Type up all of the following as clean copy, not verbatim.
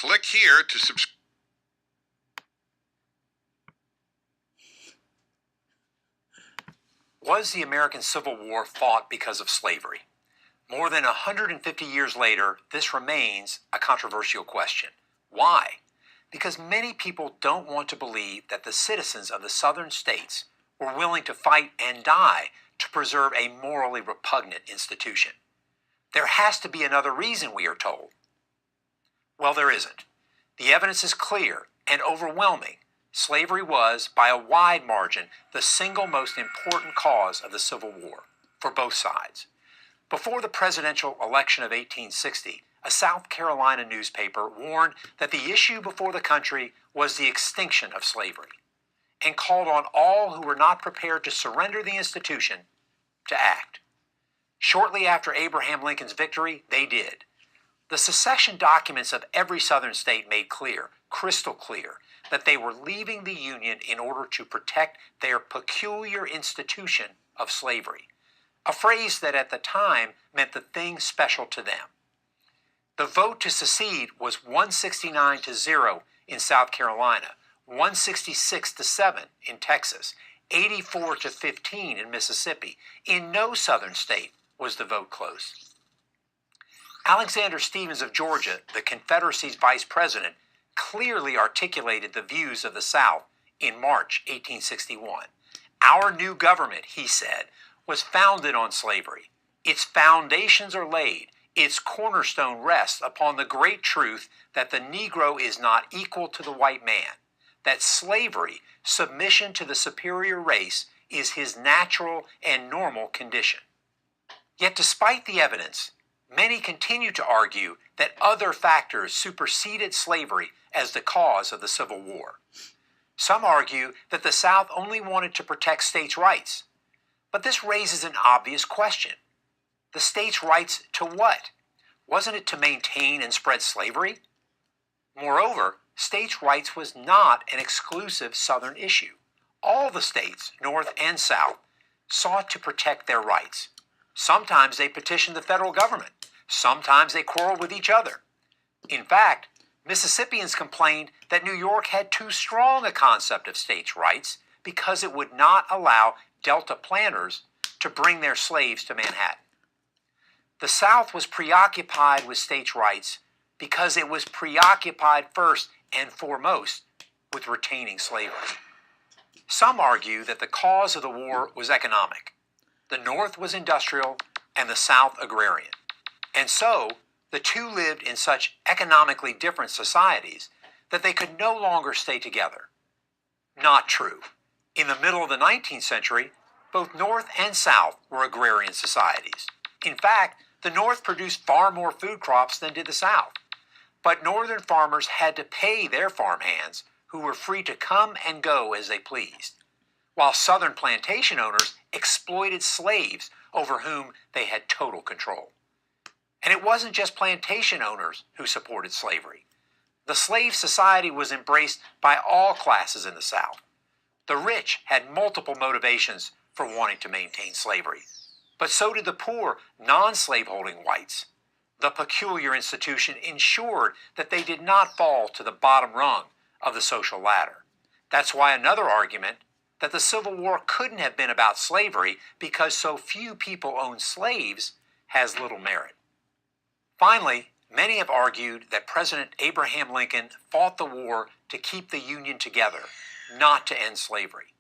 Click here to subscribe. Was the American Civil War fought because of slavery? More than 150 years later, this remains a controversial question. Why? Because many people don't want to believe that the citizens of the southern states were willing to fight and die to preserve a morally repugnant institution. There has to be another reason, we are told. Well, there isn't. The evidence is clear and overwhelming. Slavery was, by a wide margin, the single most important cause of the Civil War, for both sides. Before the presidential election of 1860, a South Carolina newspaper warned that the issue before the country was the extinction of slavery, and called on all who were not prepared to surrender the institution to act. Shortly after Abraham Lincoln's victory, they did. The secession documents of every Southern state made clear, crystal clear, that they were leaving the Union in order to protect their peculiar institution of slavery, a phrase that at the time meant the thing special to them. The vote to secede was 169-0 in South Carolina, 166-7 in Texas, 84-15 in Mississippi. In no Southern state was the vote close. Alexander Stephens of Georgia, the Confederacy's vice president, clearly articulated the views of the South in March 1861. Our new government, he said, was founded on slavery. Its foundations are laid. Its cornerstone rests upon the great truth that the Negro is not equal to the white man, that slavery, submission to the superior race, is his natural and normal condition. Yet despite the evidence, many continue to argue that other factors superseded slavery as the cause of the Civil War. Some argue that the South only wanted to protect states' rights. But this raises an obvious question. The states' rights to what? Wasn't it to maintain and spread slavery? Moreover, states' rights was not an exclusive Southern issue. All the states, North and South, sought to protect their rights. Sometimes they petitioned the federal government. Sometimes they quarreled with each other. In fact, Mississippians complained that New York had too strong a concept of states' rights because it would not allow Delta planters to bring their slaves to Manhattan. The South was preoccupied with states' rights because it was preoccupied first and foremost with retaining slavery. Some argue that the cause of the war was economic. The North was industrial and the South agrarian. And so, the two lived in such economically different societies that they could no longer stay together. Not true. In the middle of the 19th century, both North and South were agrarian societies. In fact, the North produced far more food crops than did the South. But Northern farmers had to pay their farmhands, who were free to come and go as they pleased, while Southern plantation owners exploited slaves over whom they had total control. And it wasn't just plantation owners who supported slavery. The slave society was embraced by all classes in the South. The rich had multiple motivations for wanting to maintain slavery, but so did the poor, non-slaveholding whites. The peculiar institution ensured that they did not fall to the bottom rung of the social ladder. That's why another argument that the Civil War couldn't have been about slavery because so few people owned slaves has little merit. Finally, many have argued that President Abraham Lincoln fought the war to keep the Union together, not to end slavery.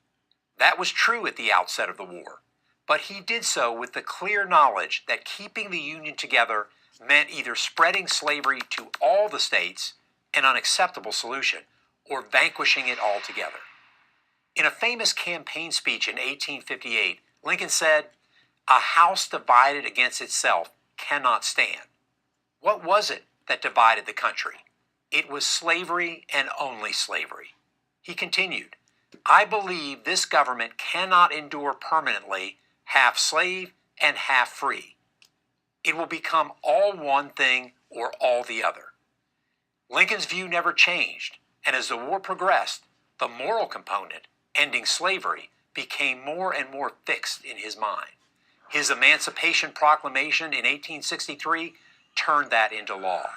That was true at the outset of the war, but he did so with the clear knowledge that keeping the Union together meant either spreading slavery to all the states, an unacceptable solution, or vanquishing it altogether. In a famous campaign speech in 1858, Lincoln said, "A house divided against itself cannot stand." What was it that divided the country? It was slavery and only slavery. He continued, "I believe this government cannot endure permanently half slave and half free. It will become all one thing or all the other." Lincoln's view never changed, and as the war progressed, the moral component, ending slavery, became more and more fixed in his mind. His Emancipation Proclamation in 1863 turned that into law.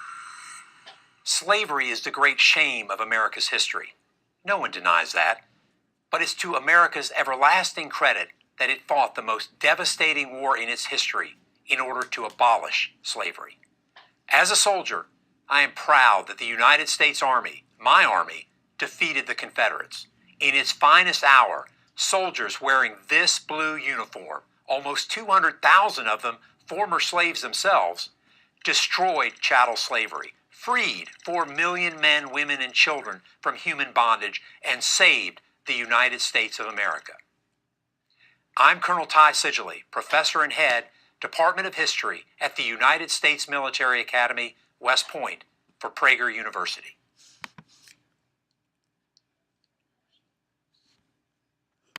Slavery is the great shame of America's history. No one denies that. But it's to America's everlasting credit that it fought the most devastating war in its history in order to abolish slavery. As a soldier, I am proud that the United States Army, my army, defeated the Confederates. In its finest hour, soldiers wearing this blue uniform, almost 200,000 of them former slaves themselves, destroyed chattel slavery, freed 4 million men, women, and children from human bondage, and saved the United States of America. I'm Colonel Ty Sidgley, Professor and Head, Department of History at the United States Military Academy, West Point, for Prager University.